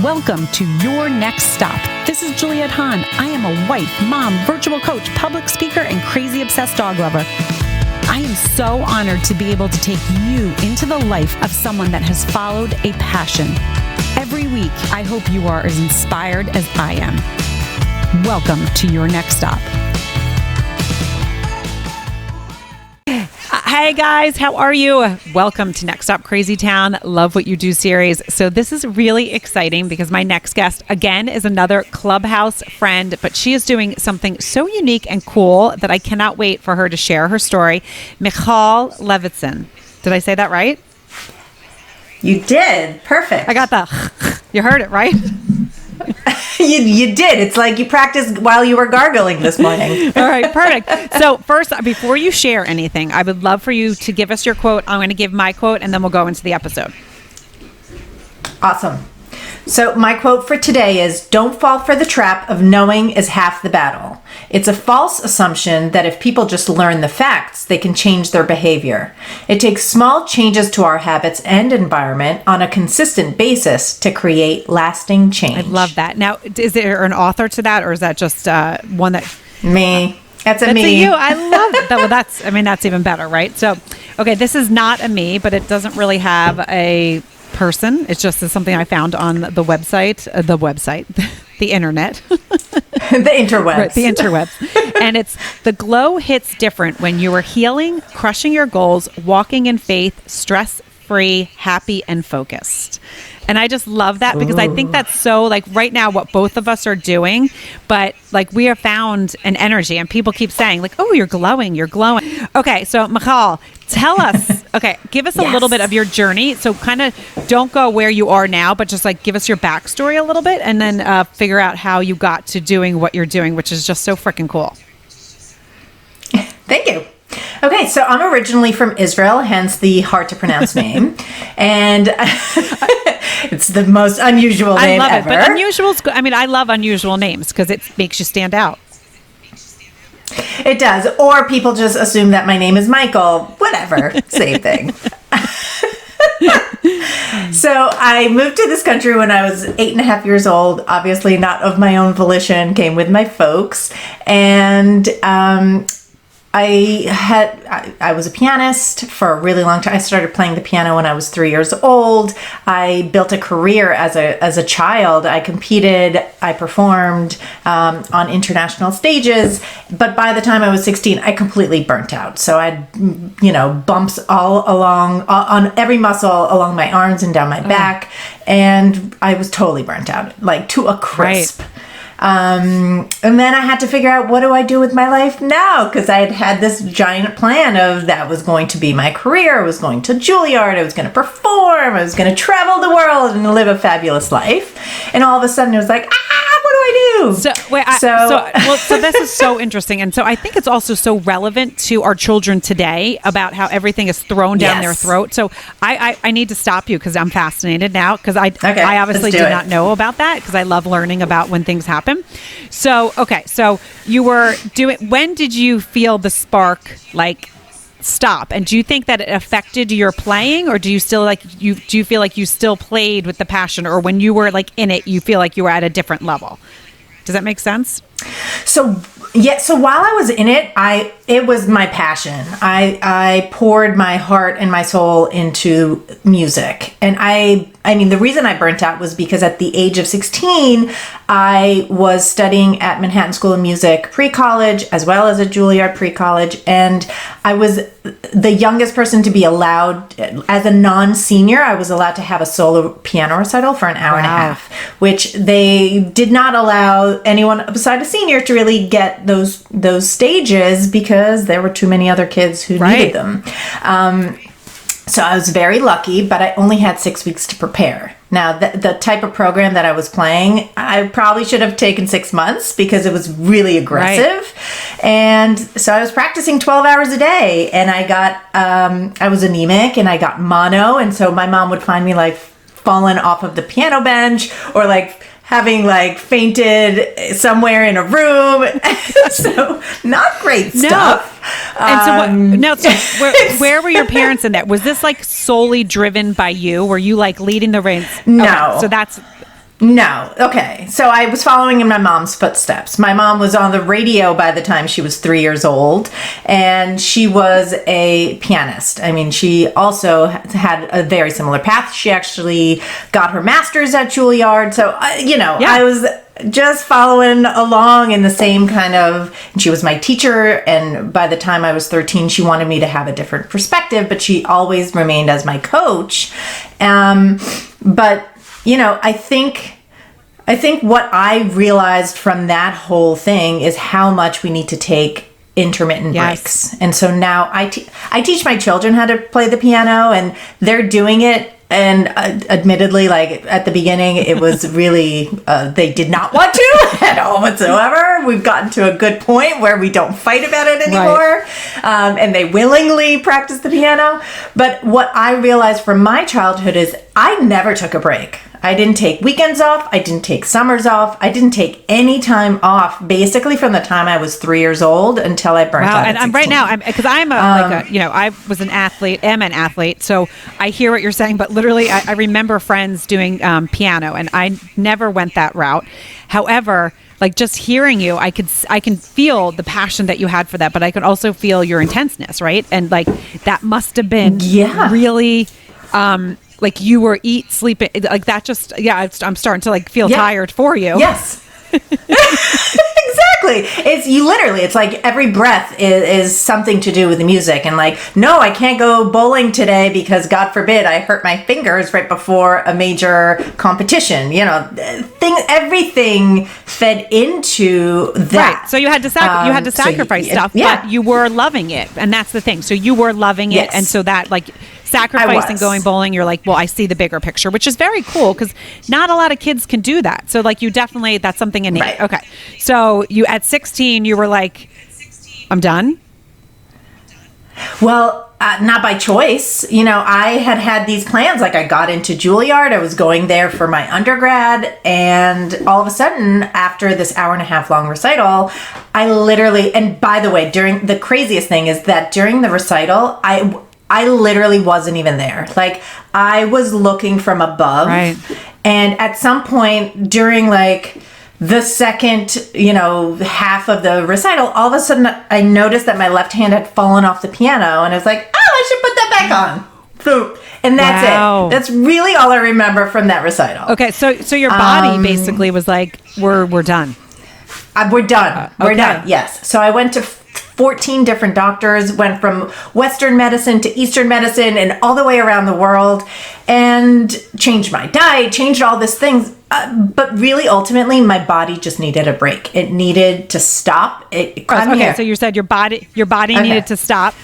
Welcome to Your Next Stop. This is Juliette Hahn. I am a wife, mom, virtual coach, public speaker, and crazy obsessed dog lover. I am so honored to be able to take you into the life of someone that has followed a passion. Every week, I hope you are as inspired as I am. Welcome to Your Next Stop. Hey guys, how are you? Welcome to Next Stop Crazy Town. Love What You Do series. So this is really exciting because my next guest, again, is another Clubhouse friend, but she is doing something so unique and cool that I cannot wait for her to share her story. Michal Levison. Did I say that right? You did. Perfect. I got the, you heard it, right? You did. It's like you practiced while you were gargling this morning. All right, perfect. So first, before you share anything, I would love for you to give us your quote. I'm going to give my quote, and then we'll go into the episode. Awesome. So my quote for today is, "Don't fall for the trap of knowing is half the battle. It's a false assumption that if people just learn the facts, they can change their behavior. It takes small changes to our habits and environment on a consistent basis to create lasting change." I love that. Now, is there an author to that, or is that just one that... Me. That's me. me. You. I love that. Well, that's even better, right? So, okay, this is not a me, but it doesn't really have a person. It's just something I found on the website, the internet. The interwebs. Right, the interwebs. And it's, "The glow hits different when you are healing, crushing your goals, walking in faith, stress-free, happy, and focused." And I just love that because I think that's so, like, right now what both of us are doing, but like we have found an energy and people keep saying like, "Oh, you're glowing, you're glowing." Okay. So Michal, tell us, give us a little bit of your journey. So kind of don't go where you are now, but just like give us your backstory a little bit and then figure out how you got to doing what you're doing, which is just so freaking cool. Thank you. Okay, so I'm originally from Israel, hence the hard to pronounce name. And it's the most unusual name ever. I love it, but unusual's good. I mean, I love unusual names because it makes you stand out. It does. Or people just assume that my name is Michael. Whatever, same thing. So I moved to this country when I was 8.5 years old, obviously not of my own volition, came with my folks. And I was a pianist for a really long time. I started playing the piano when I was 3 years old. I built a career as a child. I competed, I performed on international stages. But by the time I was 16, I completely burnt out. So I had, bumps all along, on every muscle along my arms and down my back. And I was totally burnt out, like to a crisp. Right. And then I had to figure out, what do I do with my life now? Because I had this giant plan of that was going to be my career. I was going to Juilliard. I was going to perform. I was going to travel the world and live a fabulous life. And all of a sudden it was like, what do I do? So this is so interesting. And so I think it's also so relevant to our children today about how everything is thrown down their throat. So I need to stop you because I'm fascinated now because I obviously did not know about that because I love learning about when things happen. So, so you were when did you feel the spark like stop? And do you think that it affected your playing, or do you still do you feel like you still played with the passion, or when you were like in it, you feel like you were at a different level? Does that make sense? So while I was in it, it was my passion. I poured my heart and my soul into music. And I mean, the reason I burnt out was because at the age of 16, I was studying at Manhattan School of Music pre-college, as well as at Juilliard pre-college. And I was the youngest person to be allowed, as a non-senior, I was allowed to have a solo piano recital for an hour and a half, which they did not allow anyone beside a senior to really get those stages because there were too many other kids who needed them. So I was very lucky, but I only had 6 weeks to prepare. Now, the type of program that I was playing, I probably should have taken 6 months because it was really aggressive. Right. And so I was practicing 12 hours a day, and I was anemic and I got mono. And so my mom would find me like fallen off of the piano bench or like having like fainted somewhere in a room. So not great stuff. And where were your parents in that? Was this like solely driven by you? Were you like leading the reins? No. Okay, so that's No. Okay. So I was following in my mom's footsteps. My mom was on the radio by the time she was 3 years old, and she was a pianist. I mean, she also had a very similar path. She actually got her master's at Juilliard. So, I was just following along in the same kind of, and she was my teacher. And by the time I was 13, she wanted me to have a different perspective, but she always remained as my coach. But I think what I realized from that whole thing is how much we need to take intermittent breaks. And so now I teach my children how to play the piano, and they're doing it. And admittedly, like at the beginning, it was really, they did not want to at all whatsoever. We've gotten to a good point where we don't fight about it anymore. Right. And they willingly practice the piano. But what I realized from my childhood is I never took a break. I didn't take weekends off. I didn't take summers off. I didn't take any time off, basically from the time I was 3 years old until I burnt out. And I'm right now, because I was an athlete, am an athlete, so I hear what you're saying, but literally I remember friends doing piano, and I never went that route. However, like just hearing you, I can feel the passion that you had for that, but I could also feel your intenseness, right? And like that must have been really like you were sleeping like that. Just I'm starting to like feel tired for you. Yes. Exactly. It's like every breath is something to do with the music, and like, no, I can't go bowling today because God forbid I hurt my fingers right before a major competition. Everything fed into that. Right. So you had to sacrifice stuff, but you were loving it, and that's the thing. So you were loving it, and so that like sacrificing going bowling, you're like, well, I see the bigger picture, which is very cool because not a lot of kids can do that. So like you definitely, that's something innate. Right. Okay. So you at 16, you were like, I'm done. Well, not by choice. I had these plans. Like I got into Juilliard. I was going there for my undergrad. And all of a sudden, after this hour-and-a-half long recital, I literally, and by the way, the craziest thing is that during the recital, I literally wasn't even there. Like I was looking from above. Right. And at some point during like the second, half of the recital, all of a sudden I noticed that my left hand had fallen off the piano, and I was like, oh, I should put that back on. Boom. And that's it. That's really all I remember from that recital. Okay. So your body basically was like, we're done. We're done. We're done. Yes. So I went to 14 different doctors, went from Western medicine to Eastern medicine and all the way around the world, and changed my diet, changed all these things. But really, ultimately, my body just needed a break. It needed to stop. So you said your body needed to stop.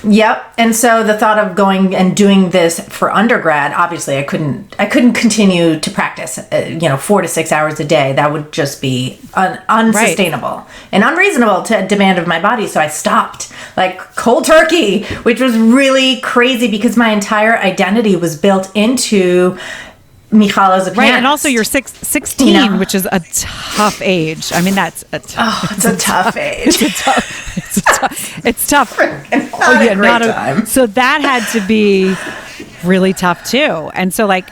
Yep. And so the thought of going and doing this for undergrad, obviously I couldn't continue to practice, 4 to 6 hours a day. That would just be unsustainable and unreasonable to demand of my body. So I stopped like cold turkey, which was really crazy because my entire identity was built into Michal as a pianist. Right, and also you're 16, which is a tough age. I mean, that's a tough. It's a tough age. It's tough. Not a great time. So that had to be really tough too. And so like,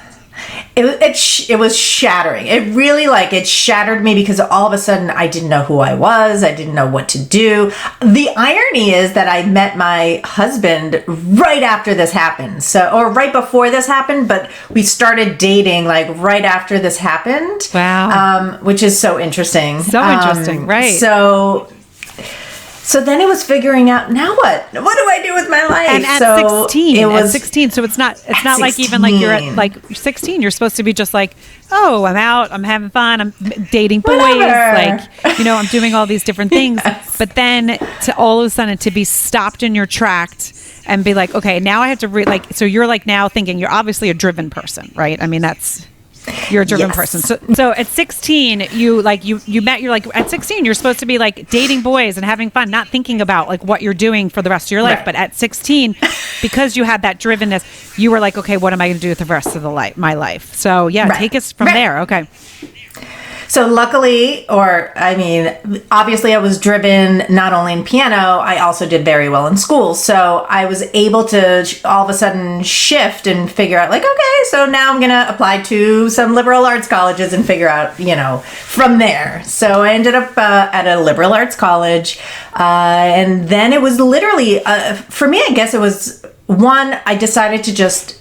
it was shattering. It really it shattered me because all of a sudden I didn't know who I was. I didn't know what to do. The irony is that I met my husband right after this happened. Or right before this happened, but we started dating right after this happened. Wow. Which is so interesting. Right. So then it was figuring out, now what? What do I do with my life? And at 16, so it's not like 16. Even like you're at like 16, you're supposed to be just like, oh, I'm out, I'm having fun, I'm dating boys, I'm doing all these different things. Yes. But then to all of a sudden to be stopped in your tracks and be like, okay, now I have to so you're like now thinking you're obviously a driven person, right? I mean, you're a driven person. So at 16, you met, you're like, at 16, you're supposed to be like dating boys and having fun, not thinking about like what you're doing for the rest of your life. Right. But at 16, because you had that drivenness, you were like, okay, what am I going to do with the rest of my life? So take us from there. Okay. So luckily, obviously I was driven not only in piano, I also did very well in school. So I was able to all of a sudden shift and figure out like, okay, so now I'm going to apply to some liberal arts colleges and figure out, from there. So I ended up at a liberal arts college. And then it was literally, for me, I guess it was one, I decided to just,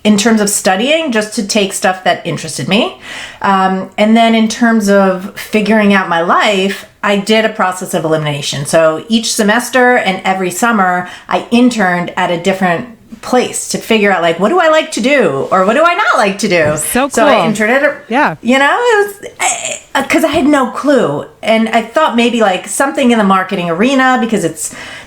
in terms of studying, just to take stuff that interested me. And then in terms of figuring out my life, I did a process of elimination. So each semester and every summer, I interned at a different place to figure out like, what do I like to do? Or what do I not like to do? So cool. So I interned at because I had no clue. And I thought maybe like something in the marketing arena because it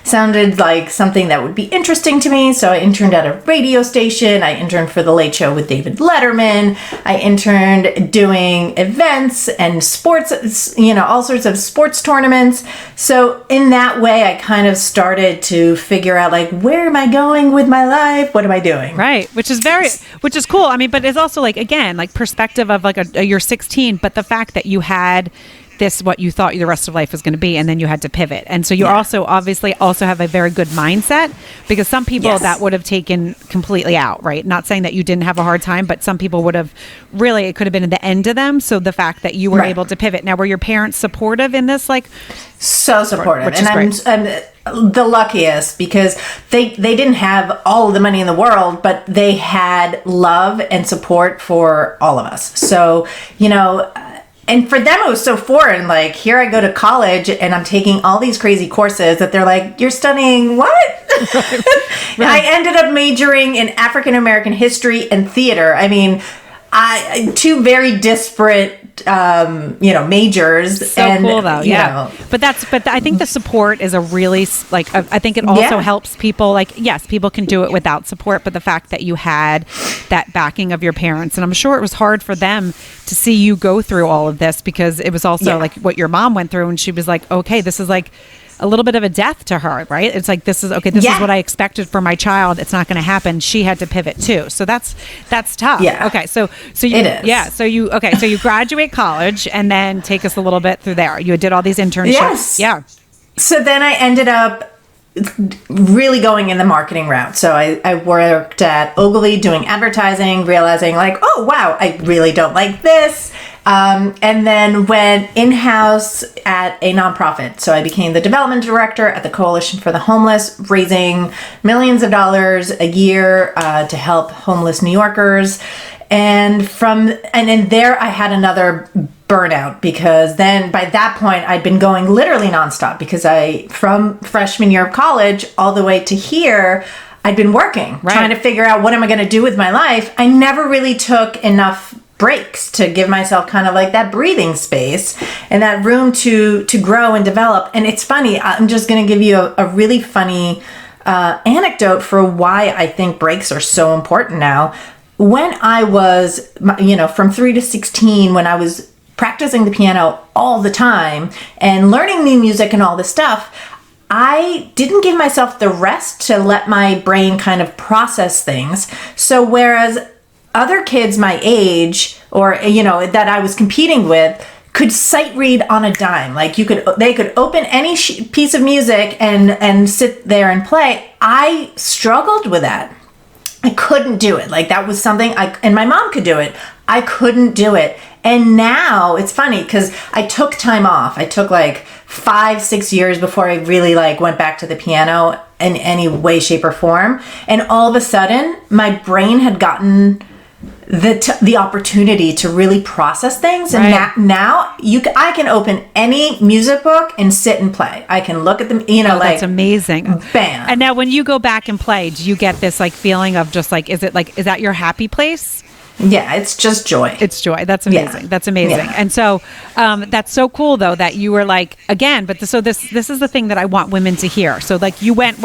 sounded like something that would be interesting to me. So I interned at a radio station. I interned for The Late Show with David Letterman. I interned doing events and sports, all sorts of sports tournaments. So in that way, I kind of started to figure out like, where am I going with my life? What am I doing? Right. Which is cool. I mean, but it's also like, again, like perspective of like you're 16, but the fact that you had this, what you thought the rest of life was going to be, and then you had to pivot. And so you also obviously also have a very good mindset, because some people that would have taken completely out, right? Not saying that you didn't have a hard time, but some people would have really, it could have been the end of them. So the fact that you were able to pivot. Now, were your parents supportive in this? Like, so supportive. And I'm the luckiest because they didn't have all of the money in the world, but they had love and support for all of us. So, and for them, it was so foreign. Like, here I go to college and I'm taking all these crazy courses that they're like, you're studying what? Right. I ended up majoring in African American history and theater. I mean, two very disparate, majors. So cool though. Yeah. But I think the support is a really, like, I think it also helps people. Like, yes, people can do it without support, but the fact that you had that backing of your parents, and I'm sure it was hard for them to see you go through all of this, because it was also like what your mom went through, and she was like, okay, this is like a little bit of a death to her, right? It's like, this is what I expected for my child. It's not going to happen. She had to pivot too. So that's tough. Yeah. Okay. So you, it is. Yeah. So you graduate college, and then take us a little bit through there. You did all these internships. Yes. Yeah. So then I ended up really going in the marketing route. So I worked at Ogilvy doing advertising, realizing like, oh, wow, I really don't like this. And then went in-house at a nonprofit. So I became the development director at the Coalition for the Homeless, raising millions of dollars a year to help homeless New Yorkers. And in there I had another burnout, because then by that point I'd been going literally nonstop, because from freshman year of college all the way to here, I'd been working, trying to figure out what am I going to do with my life. I never really took enough breaks to give myself kind of like that breathing space and that room to grow and develop. And it's funny, I'm just going to give you a really funny anecdote for why I think breaks are so important now. When I was, from 3 to 16, when I was practicing the piano all the time and learning new music and all this stuff, I didn't give myself the rest to let my brain kind of process things. So whereas other kids my age, or that I was competing with, could sight read on a dime. Like they could open any piece of music and sit there and play. I struggled with that. I couldn't do it. Like that was something and my mom could do it. I couldn't do it. And now it's funny because I took time off. I took like 5-6 years before I really like went back to the piano in any way, shape, or form. And all of a sudden, my brain had gotten the opportunity to really process things. And now I can open any music book and sit and play. I can look at them, that's amazing. Bam. And now when you go back and play, do you get this like feeling of just like, is that your happy place? Yeah, it's just joy. It's joy. That's amazing. Yeah. That's amazing. Yeah. And so that's so cool though that you were like, again, but this is the thing that I want women to hear. So like you went,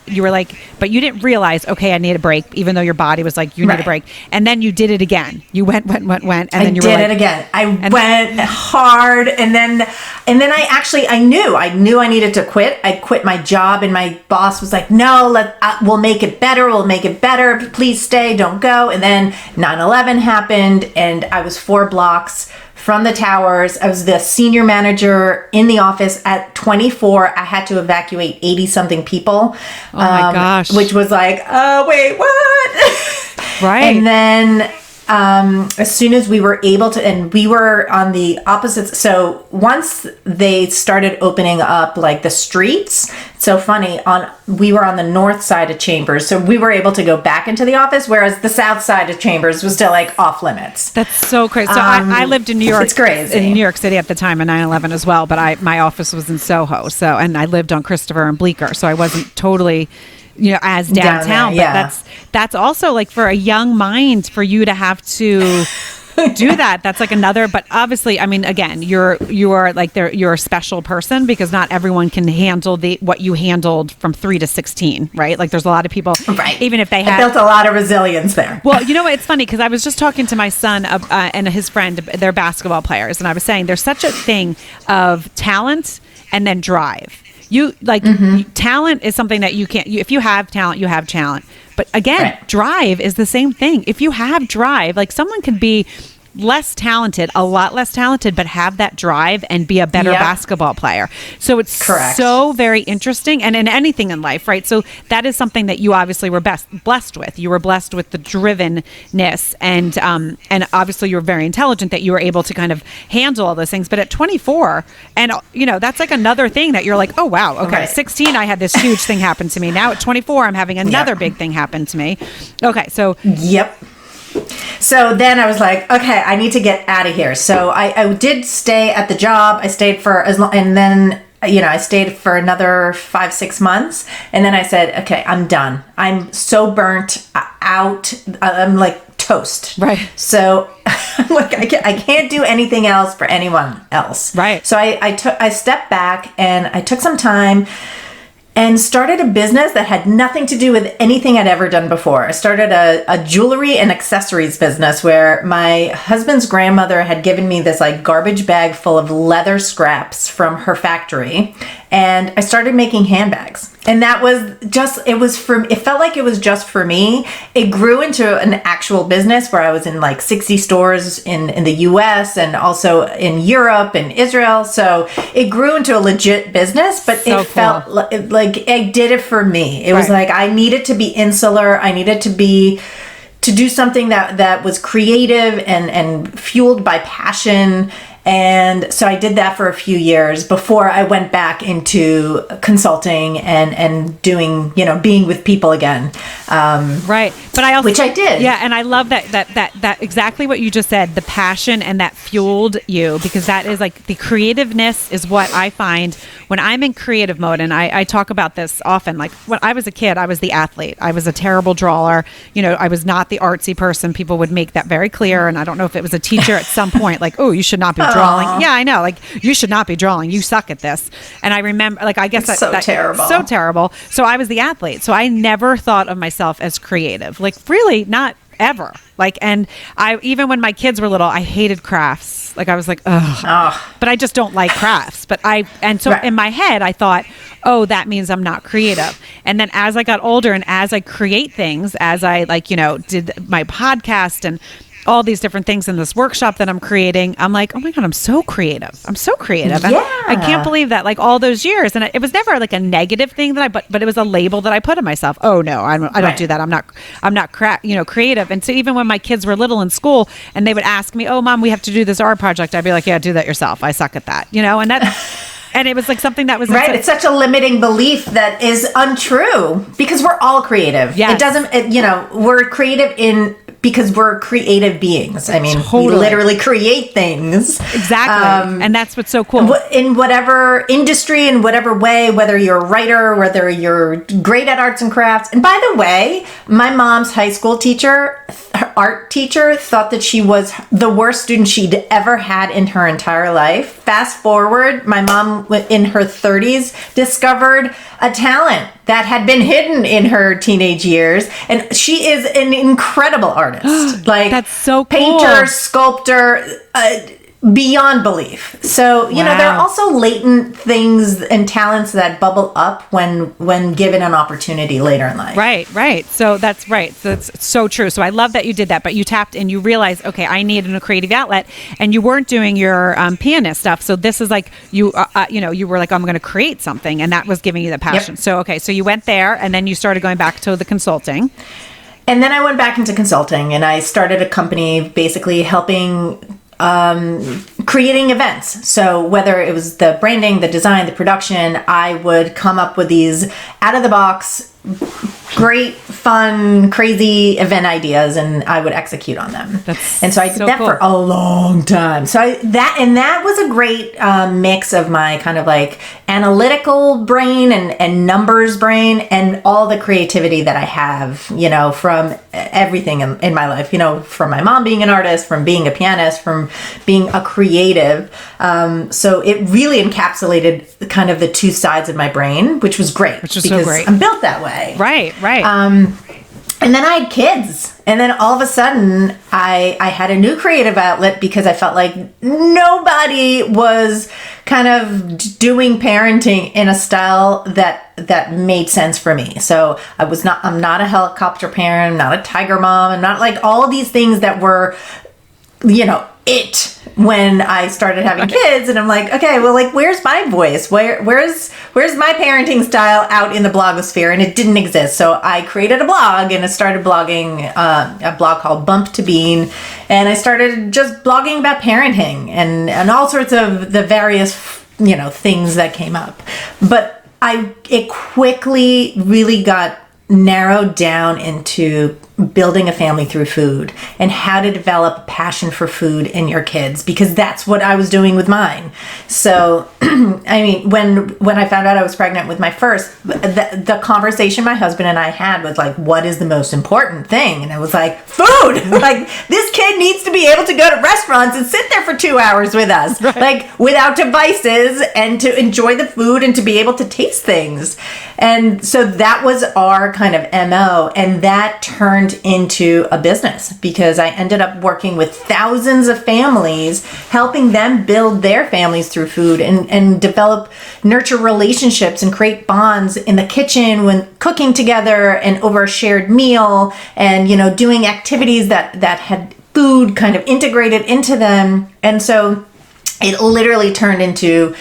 you were like, but you didn't realize, okay, I need a break, even though your body was like, you need a break. And then you did it again. You went, and then you were like, I did it again. I went hard. And then I knew I needed to quit. I quit my job, and my boss was like, no, we'll make it better. We'll make it better. Please stay. Don't go. And then 9/11 happened, and I was 4 blocks from the towers. I was the senior manager in the office. At 24, I had to evacuate 80 something people. Oh my gosh. Which was like, wait, what? Right. And then as soon as we were able to, and we were on the opposite, so once they started opening up like the streets, so funny, we were on the north side of Chambers, so we were able to go back into the office, whereas the south side of Chambers was still like off limits. That's so crazy. So I lived in New York. It's crazy. In New York City at the time of 9/11 as well, but my office was in Soho, and I lived on Christopher and Bleecker, so I wasn't totally as downtown, but that's also like for a young mind for you to have to do that. That's like another, but obviously, I mean, again, you're like you're a special person because not everyone can handle what you handled from 3 to 16, right? Like there's a lot of people, right? Even if they had built a lot of resilience there. Well, you know what? It's funny because I was just talking to my son and his friend, they're basketball players, and I was saying there's such a thing of talent and then drive. Talent is something that you can't, if you have talent, you have talent. But again, right. Drive is the same thing. If you have drive, like someone can be less talented, a lot less talented, but have that drive and be a better basketball player. So it's correct. So very interesting, and in anything in life, right? So that is something that you obviously were blessed with. You were blessed with the drivenness, and obviously you were very intelligent that you were able to kind of handle all those things. But at 24, and that's like another thing that you're like, oh wow, okay, right. 16, I had this huge thing happen to me. Now at 24, I'm having another big thing happen to me. Okay, so So then I was like, okay, I need to get out of here. So I did stay at the job. I stayed for as long, and then, I stayed for another 5-6 months. And then I said, okay, I'm done. I'm so burnt out. I'm like toast. Right. So I'm like, I can't do anything else for anyone else. Right. So I stepped back and I took some time and started a business that had nothing to do with anything I'd ever done before. I started a jewelry and accessories business where my husband's grandmother had given me this like garbage bag full of leather scraps from her factory. And I started making handbags. And that was it felt like it was just for me. It grew into an actual business where I was in like 60 stores in the US and also in Europe and Israel. So it grew into a legit business, but so it felt like I did it for me. It was like I needed to be insular. I needed to do something that was creative and fueled by passion. And so I did that for a few years before I went back into consulting and doing, being with people again. Right. But I also, which I did. Yeah. And I love that exactly what you just said, the passion, and that fueled you, because that is like the creativeness is what I find when I'm in creative mode. And I talk about this often. Like when I was a kid, I was the athlete. I was a terrible drawer. I was not the artsy person. People would make that very clear. And I don't know if it was a teacher at some point, like, oh, you should not be drawing. Aww. Yeah, I know. Like, you should not be drawing. You suck at this. And I remember, like, I guess that's terrible. So terrible. So I was the athlete. So I never thought of myself as creative. Like, really, not ever. Like, and even when my kids were little, I hated crafts. Like, I was like, ugh. But I just don't like crafts. So in my head, I thought, oh, that means I'm not creative. And then as I got older and as I create things, as I did my podcast and all these different things in this workshop that I'm creating, I'm like, oh my God, I'm so creative. And I can't believe that, like, all those years. And it was never like a negative thing but it was a label that I put on myself. Oh no, I don't do that. I'm not creative. And so even when my kids were little in school and they would ask me, oh mom, we have to do this art project, I'd be like, yeah, do that yourself. I suck at that, and that. And it was like something that was right. It's such a limiting belief that is untrue because we're all creative. Yes. It doesn't, we're creative because we're creative beings. I mean, we literally create things. Exactly. And that's what's so cool. In whatever industry, in whatever way, whether you're a writer, whether you're great at arts and crafts. And by the way, my mom's high school teacher, her art teacher, thought that she was the worst student she'd ever had in her entire life. Fast forward, my mom in her 30s discovered a talent that had been hidden in her teenage years, and she is an incredible artist. Like, that's so cool. Painter, sculptor, beyond belief. So, you know, there are also latent things and talents that bubble up when given an opportunity later in life. Right. So that's right. So that's so true. So I love that you did that, but you tapped and you realized, okay, I needed a creative outlet, and you weren't doing your pianist stuff. So this is like you were like, I'm going to create something, and that was giving you the passion. Yep. So you went there, and then you started going back to the consulting. And then I went back into consulting, and I started a company basically helping creating events. So whether it was the branding, the design, the production, I would come up with these out of the box, great, fun, crazy event ideas, and I would execute on them. So I did that cool. for a long time. So that was a great mix of my kind of like analytical brain and numbers brain, and all the creativity that I have, you know, from everything in my life, you know, from my mom being an artist, from being a pianist, from being a creative. So it really encapsulated kind of the two sides of my brain, which was great. Because so great. I'm built that way. Right. And then I had kids. And then all of a sudden, I had a new creative outlet because I felt like nobody was kind of doing parenting in a style that made sense for me. So I'm not a helicopter parent, I'm not a tiger mom, I'm not like all these things that were, you know, it when I started having kids. And I'm like, okay, well, like, where's my voice? Where's my parenting style out in the blogosphere? And it didn't exist. So I created a blog, and I started blogging a blog called Bump to Bean. And I started just blogging about parenting and all sorts of the various, you know, things that came up. But it quickly really got narrowed down into building a family through food and how to develop a passion for food in your kids, because that's what I was doing with mine. So, I mean, when I found out I was pregnant with my first, the conversation my husband and I had was like, what is the most important thing? And it was like, food! Like, this kid needs to be able to go to restaurants and sit there for 2 hours with us, right. Like, without devices, and to enjoy the food and to be able to taste things. And so that was our kind of MO, and that turned into a business because I ended up working with thousands of families, helping them build their families through food and develop, nurture relationships and create bonds in the kitchen when cooking together and over a shared meal, and, you know, doing activities that had food kind of integrated into them. And so it literally turned into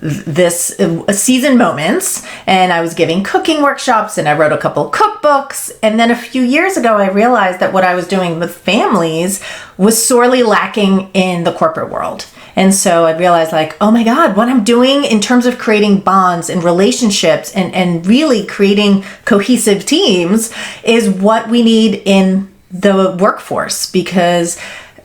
this season moments, and I was giving cooking workshops, and I wrote a couple cookbooks. And then a few years ago, I realized that what I was doing with families was sorely lacking in the corporate world. And so I realized, like, oh my God, what I'm doing in terms of creating bonds and relationships and really creating cohesive teams is what we need in the workforce, because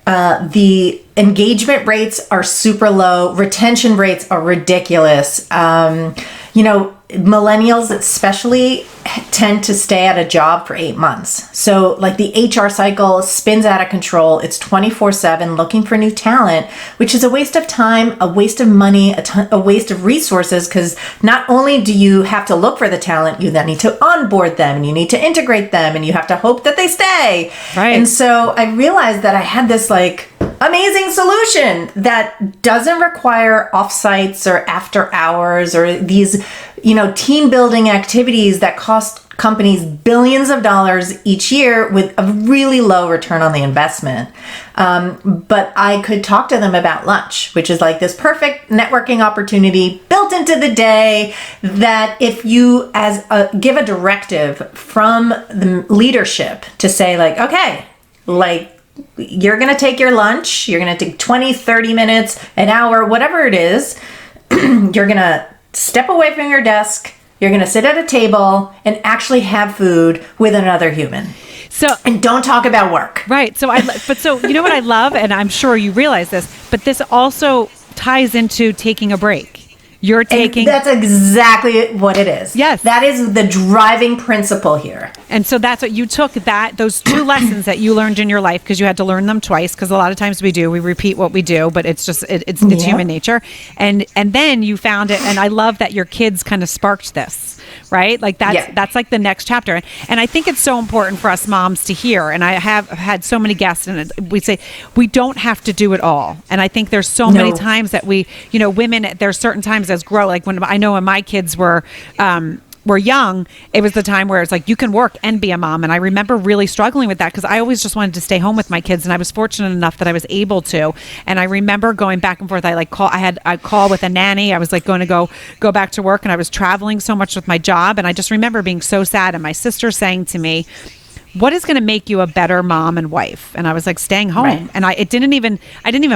the engagement rates are super low. Retention rates are ridiculous. You know, millennials especially tend to stay at a job for 8 months. So like the HR cycle spins out of control. It's 24/7 looking for new talent, which is a waste of time, a waste of money, a waste of resources, because not only do you have to look for the talent, you then need to onboard them, and you need to integrate them, and you have to hope that they stay. Right. And so I realized that I had this like amazing solution that doesn't require offsites or after hours or these, you know, team building activities that cost companies billions of dollars each year with a really low return on the investment. But I could talk to them about lunch, which is like this perfect networking opportunity built into the day that if you give a directive from the leadership to say like, okay, like, you're going to take your lunch, you're going to take 20, 30 minutes, an hour, whatever it is. You're going to step away from your desk. You're going to sit at a table and actually have food with another human. And don't talk about work. Right. So you know what I love, and I'm sure you realize this, but this also ties into taking a break. And that's exactly what it is. Yes. That is the driving principle here. And so that's what you took, those two lessons that you learned in your life, because you had to learn them twice, because a lot of times we repeat what we do, but it's just, it's human nature. And then you found it. And I love that your kids kind of sparked this, right? Like that's like the next chapter. And I think it's so important for us moms to hear. And I have had so many guests, and we say we don't have to do it all. And I think there's so many times that we, women, there's certain times as grow, like when I know when my kids were young, it was the time where it's like you can work and be a mom. And I remember really struggling with that because I always just wanted to stay home with my kids, and I was fortunate enough that I was able to. And I remember going back and forth. I had a call with a nanny. I was like going to go back to work, and I was traveling so much with my job. And I just remember being so sad, and my sister saying to me, what is going to make you a better mom and wife? And I was like, staying home. Right. And I didn't even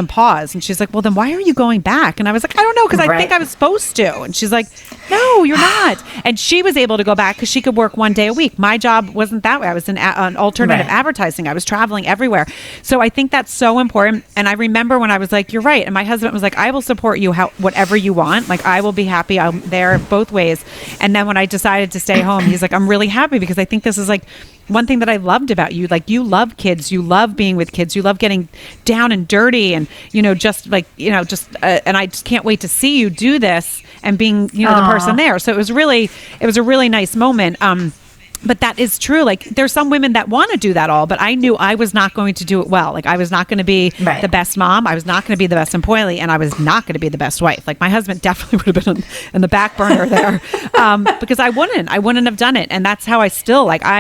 pause. And she's like, well, then why are you going back? And I was like, I don't know, because I think I was supposed to. And she's like, no, you're not. And she was able to go back because she could work 1 day a week. My job wasn't that way. I was in alternative advertising. I was traveling everywhere. So I think that's so important. And I remember when I was like, you're right. And my husband was like, I will support you whatever you want. Like, I will be happy. I'm there both ways. And then when I decided to stay home, he's like, I'm really happy because I think this is like one thing that I loved about you. Like, you love kids, you love being with kids, you love getting down and dirty, and and I just can't wait to see you do this and being the person there. So it was a really nice moment. But that is true. Like, there's some women that want to do that all, but I knew I was not going to do it well. Like, I was not going to be the best mom. I was not going to be the best employee, and I was not going to be the best wife. Like, my husband definitely would have been in the back burner there because I wouldn't have done it. And that's how I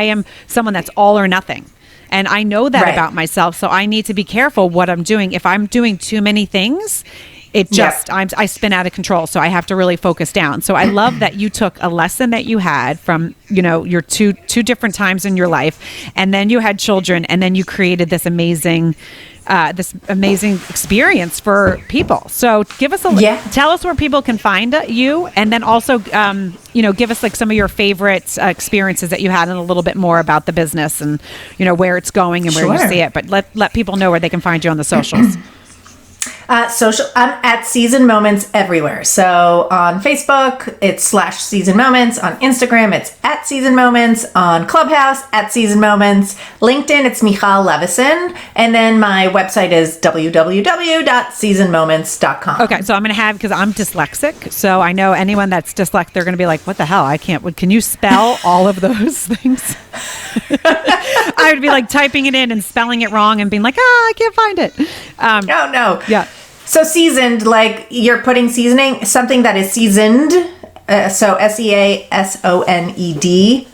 am someone that's all or nothing. And I know that about myself. So I need to be careful what I'm doing. If I'm doing too many things, I spin out of control. So I have to really focus down. So I love that you took a lesson that you had from, your two different times in your life, and then you had children, and then you created this amazing experience for people. So give us tell us where people can find you, and then also, give us like some of your favorite experiences that you had, and a little bit more about the business and, where it's going and where you see it. But let people know where they can find you on the socials. I'm at Season Moments everywhere. So on Facebook, it's /Season Moments. On Instagram, it's at Season Moments. On Clubhouse, at Season Moments. LinkedIn, it's Michal Levison. And then my website is www.seasonmoments.com. Okay, so I'm going to have, because I'm dyslexic, so I know anyone that's dyslexic, they're going to be like, what the hell? Can you spell all of those things? I would be like typing it in and spelling it wrong and being like, I can't find it. No. Yeah. So seasoned, like you're putting seasoning, something that is seasoned. So SEASONED,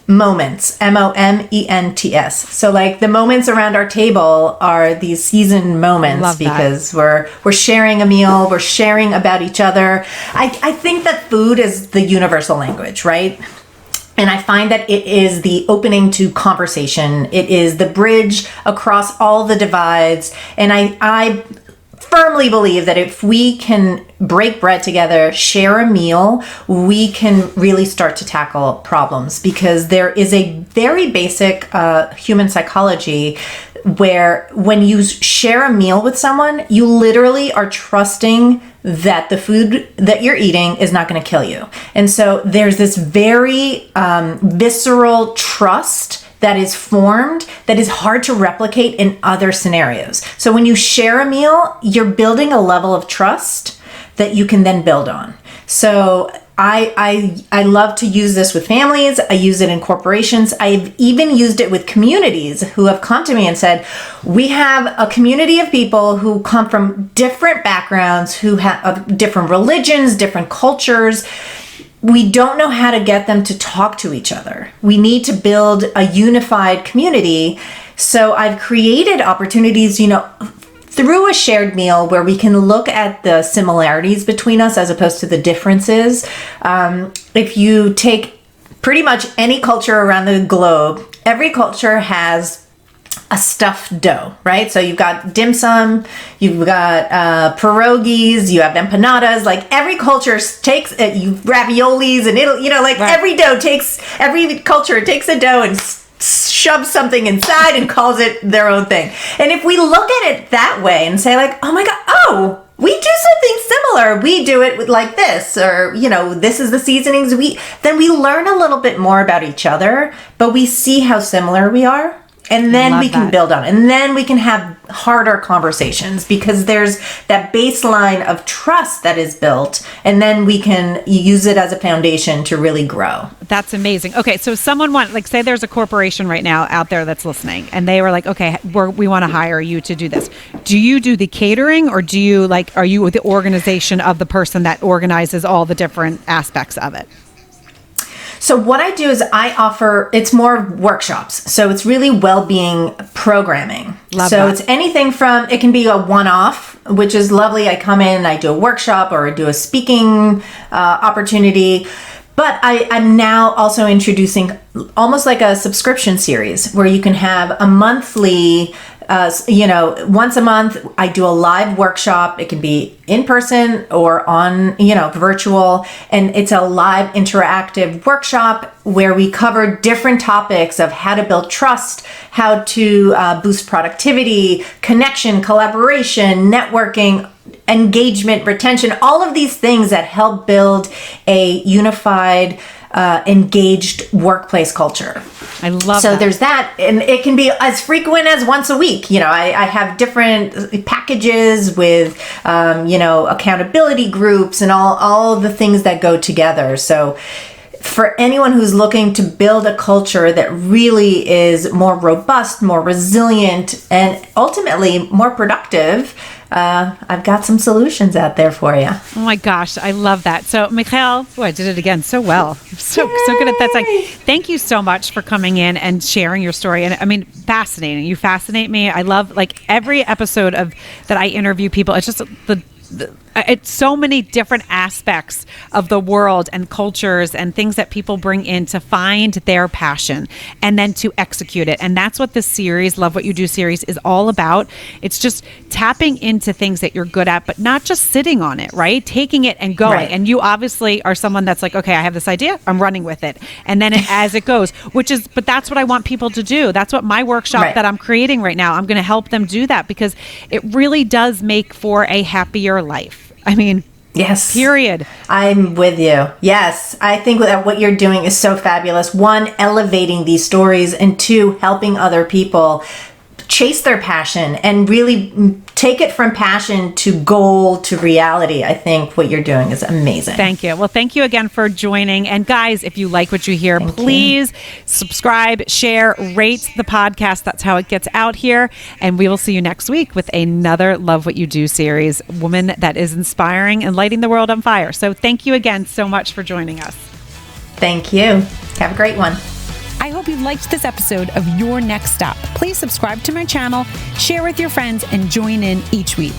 moments, MOMENTS. So like the moments around our table are these seasoned moments because we're sharing a meal, we're sharing about each other. I think that food is the universal language, right? And I find that it is the opening to conversation. It is the bridge across all the divides. And I firmly believe that if we can break bread together, share a meal, we can really start to tackle problems, because there is a very basic human psychology where when you share a meal with someone, you literally are trusting that the food that you're eating is not going to kill you. And so there's this very visceral trust that is formed that is hard to replicate in other scenarios. So when you share a meal, you're building a level of trust that you can then build on. So I love to use this with families. I use it in corporations. I've even used it with communities who have come to me and said, we have a community of people who come from different backgrounds, who have different religions, different cultures. We don't know how to get them to talk to each other. We need to build a unified community. So I've created opportunities, through a shared meal where we can look at the similarities between us as opposed to the differences. If you take pretty much any culture around the globe, every culture has a stuffed dough, right? So you've got dim sum, you've got pierogies, you have empanadas. Like every culture takes raviolis, and it'll, every culture takes a dough and shoves something inside and calls it their own thing. And if we look at it that way and say like, oh my God, we do something similar. We do it like this, or, this is the seasonings then we learn a little bit more about each other, but we see how similar we are. And then Love we can that. build on it. And then we can have harder conversations because there's that baseline of trust that is built. And then we can use it as a foundation to really grow. That's amazing. Okay, so someone like say there's a corporation right now out there that's listening, and they were like, okay, we want to hire you to do this. Do you do the catering, or do you are you the organization of the person that organizes all the different aspects of it? So what I do is I offer, it's more workshops. So it's really well-being programming. Love so that. It's anything from, it can be a one-off, which is lovely. I come in, I do a workshop or I do a speaking opportunity. But I'm now also introducing almost like a subscription series where you can have a monthly, once a month, I do a live workshop. It can be in person or on, virtual. And it's a live interactive workshop where we cover different topics of how to build trust, how to boost productivity, connection, collaboration, networking, engagement, retention, all of these things that help build a unified, engaged workplace culture. I love so that. There's that, and it can be as frequent as once a week. I have different packages with, accountability groups and all the things that go together. So for anyone who's looking to build a culture that really is more robust, more resilient, and ultimately more productive, I've got some solutions out there for you. Oh my gosh, I love that. So, Michal, I did it again so well. I'm so good at that. Thank you so much for coming in and sharing your story. And I mean, fascinating. You fascinate me. I love every episode of that I interview people. It's just it's so many different aspects of the world and cultures and things that people bring in to find their passion and then to execute it. And that's what this series, Love What You Do series, is all about. It's just tapping into things that you're good at, but not just sitting on it, right? Taking it and going. Right. And you obviously are someone that's like, okay, I have this idea, I'm running with it. And then as it goes, but that's what I want people to do. That's what my workshop that I'm creating right now, I'm going to help them do that because it really does make for a happier life. I mean, yes. Period. I'm with you. Yes. I think that what you're doing is so fabulous. One, elevating these stories, and two, helping other people chase their passion and really take it from passion to goal to reality. I think what you're doing is amazing. Thank you. Well, thank you again for joining. And guys, if you like what you hear, please subscribe, share, rate the podcast. That's how it gets out here. And we will see you next week with another Love What You Do series, woman that is inspiring and lighting the world on fire. So thank you again so much for joining us. Thank you. Have a great one. I hope you liked this episode of Your Next Stop. Please subscribe to my channel, share with your friends, and join in each week.